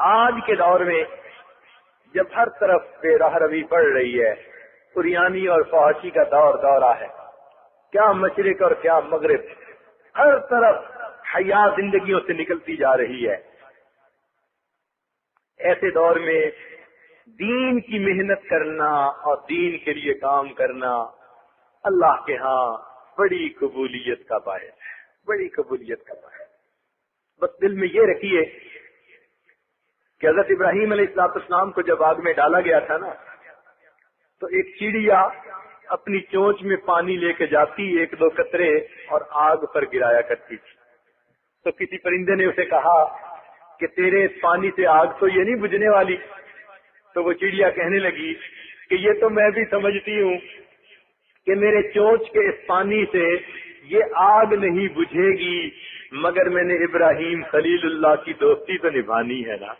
آج کے دور میں جب ہر طرف بے راہ روی بڑھ رہی ہے، قریانی اور فحاشی کا دورہ ہے، کیا مشرق اور کیا مغرب، ہر طرف حیا زندگیوں سے نکلتی جا رہی ہے، ایسے دور میں دین کی محنت کرنا اور دین کے لیے کام کرنا اللہ کے ہاں بڑی قبولیت کا باعث ہے، بڑی قبولیت کا باعث۔ بس دل میں یہ رکھیے کہ حضرت ابراہیم علیہ السلام کو جب آگ میں ڈالا گیا تھا نا، تو ایک چڑیا اپنی چونچ میں پانی لے کے جاتی، ایک دو قطرے، اور آگ پر گرایا کرتی تھی۔ تو کسی پرندے نے اسے کہا کہ تیرے اس پانی سے آگ تو یہ نہیں بجھنے والی؟ تو وہ چڑیا کہنے لگی کہ یہ تو میں بھی سمجھتی ہوں کہ میرے چونچ کے اس پانی سے یہ آگ نہیں بجھے گی، مگر میں نے ابراہیم خلیل اللہ کی دوستی تو نبھانی ہے نا۔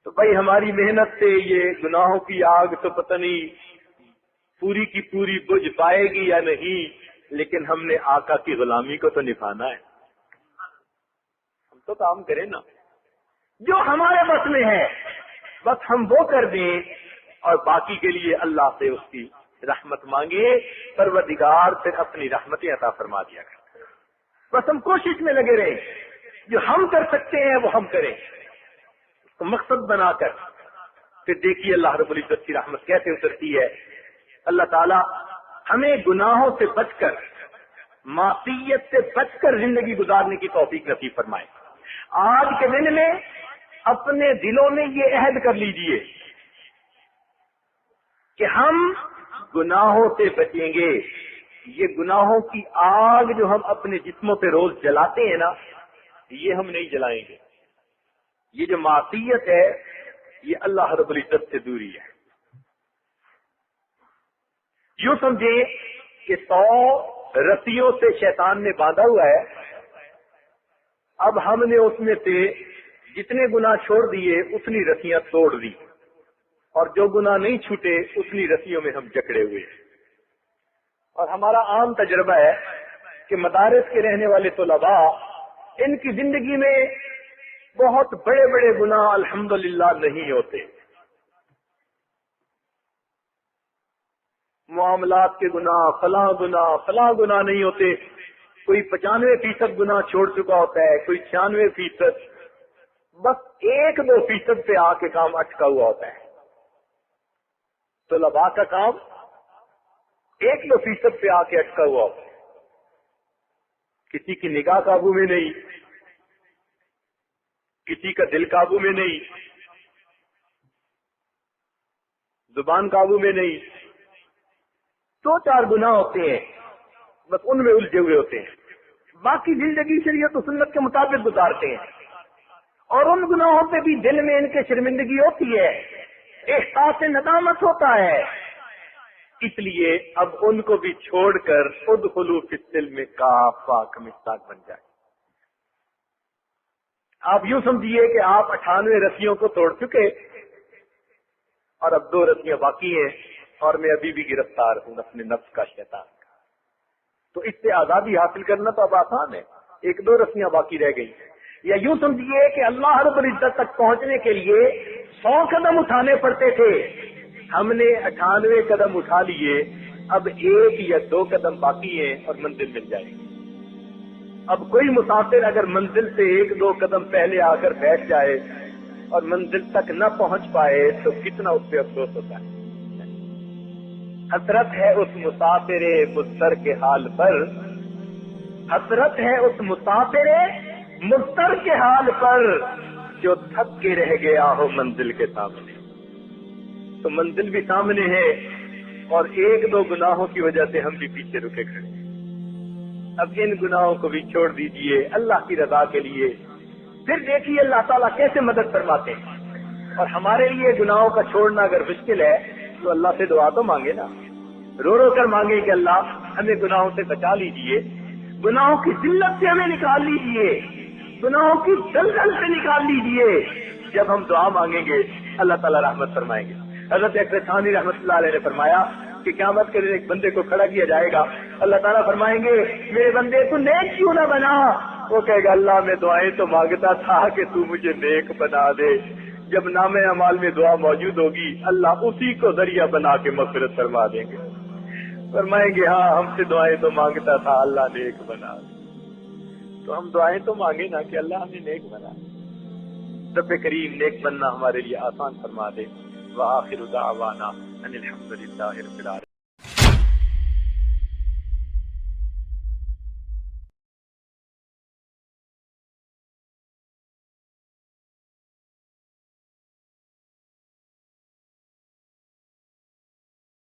تو بھائی ہماری محنت سے یہ گناہوں کی آگ تو پتہ نہیں پوری کی پوری بجھ پائے گی یا نہیں، لیکن ہم نے آقا کی غلامی کو تو نبھانا ہے، ہم تو کام کریں نا، جو ہمارے بس میں ہے بس ہم وہ کر دیں، اور باقی کے لیے اللہ سے اس کی رحمت مانگے، پروردگار پھر اپنی رحمتیں عطا فرما دیا کرتا ہے۔ بس ہم کوشش میں لگے رہیں، جو ہم کر سکتے ہیں وہ ہم کریں، اس کو مقصد بنا کر، پھر دیکھیے اللہ رب العزت کی رحمت کیسے اترتی ہے۔ اللہ تعالی ہمیں گناہوں سے بچ کر، معصیت سے بچ کر زندگی گزارنے کی توفیق نصیب فرمائے۔ آج کے دن میں اپنے دلوں میں یہ عہد کر لیجئے کہ ہم گناہوں سے بچیں گے۔ یہ گناہوں کی آگ جو ہم اپنے جسموں پہ روز جلاتے ہیں نا، یہ ہم نہیں جلائیں گے۔ یہ جو معصیت ہے یہ اللہ رب العزت سے دوری ہے۔ یوں سمجھے کہ 100 رسیوں سے شیطان نے باندھا ہوا ہے، اب ہم نے اس میں سے جتنے گناہ چھوڑ دیے اتنی رسیاں توڑ دی، اور جو گناہ نہیں چھوٹے اتنی رسیوں میں ہم جکڑے ہوئے ہیں۔ اور ہمارا عام تجربہ ہے کہ مدارس کے رہنے والے طلباء، ان کی زندگی میں بہت بڑے بڑے گناہ الحمدللہ نہیں ہوتے، معاملات کے گناہ، فلاں گناہ نہیں ہوتے۔ کوئی 95% گناہ چھوڑ چکا ہوتا ہے، کوئی 96%، بس 1-2% پہ آ کے کام اٹکا ہوا ہوتا ہے۔ طلباء کا کام 1-2% پہ آ کے اٹکا ہوا ہوتا ہے، کسی کی نگاہ قابو میں نہیں، کسی کا دل قابو میں نہیں، زبان قابو میں نہیں، 2-4 گناہ ہوتے ہیں، بس ان میں الجھے ہوئے ہوتے ہیں، باقی زندگی شریعت و سنت کے مطابق گزارتے ہیں، اور ان گناہوں پہ بھی دل میں ان کے شرمندگی ہوتی ہے، احساس ندامت ہوتا ہے، اس لیے اب ان کو بھی چھوڑ کر ادخلوا فی السلم کافہ کا مصداق بن جائے۔ آپ یوں سمجھیے کہ آپ 98 رسیوں کو توڑ چکے اور اب 2 رسیاں باقی ہیں، اور میں ابھی بھی گرفتار ہوں اپنے نفس کا، شیطان کا۔ تو اس سے آزادی حاصل کرنا تو اب آسان ہے، 1-2 رسیاں باقی رہ گئی۔ یا یوں سمجھیے کہ اللہ رب العزت تک پہنچنے کے لیے 100 قدم اٹھانے پڑتے تھے، ہم نے 98 قدم اٹھا لیے، اب 1 یا 2 قدم باقی ہیں اور منزل مل جائے گی۔ اب کوئی مسافر اگر منزل سے 1-2 قدم پہلے آ کر بیٹھ جائے اور منزل تک نہ پہنچ پائے تو کتنا اس پہ افسوس ہوتا ہے۔ حسرت ہے اس مسافر مضطر کے حال پر، حسرت ہے اس مسافر مضطر کے حال پر، جو تھک کے رہ گیا ہو منزل کے سامنے۔ تو منزل بھی سامنے ہے اور 1-2 گناہوں کی وجہ سے ہم بھی پیچھے رکے کھڑے ہیں۔ اب ان گناہوں کو بھی چھوڑ دیجئے اللہ کی رضا کے لیے، پھر دیکھیے اللہ تعالیٰ کیسے مدد فرماتے ہیں۔ اور ہمارے لیے گناہوں کا چھوڑنا اگر مشکل ہے تو اللہ سے دعا تو مانگے نا، رو رو کر مانگے کہ اللہ ہمیں گناہوں سے بچا لیجئے، گناہوں کی ذلت سے ہمیں نکال لیجئے، گناہوں کی دلدل سے نکال لیجئے۔ جب ہم دعا مانگیں گے اللہ تعالیٰ رحمت فرمائیں گے۔ حضرت اکبر ثانی رحمۃ اللہ علیہ نے فرمایا کہ قیامت کے دن ایک بندے کو کھڑا کیا جائے گا، اللہ تعالیٰ فرمائیں گے میرے بندے تو نیک کیوں نہ بنا، وہ کہے گا اللہ میں دعائیں تو مانگتا تھا کہ تو مجھے نیک بنا دے. جب نام اعمال میں دعا موجود ہوگی اللہ اسی کو ذریعہ بنا کے مغفرت فرما دیں گے. فرمائیں گے ہاں ہم سے دعائیں تو مانگتا تھا اللہ نیک بنا دے. تو ہم دعائیں تو مانگے نا کہ اللہ ہمیں نیک بنا دے. رب کریم نیک بننا ہمارے لیے آسان فرما دے. وآخر دعوانا ان الحمد للہ رب العالمین.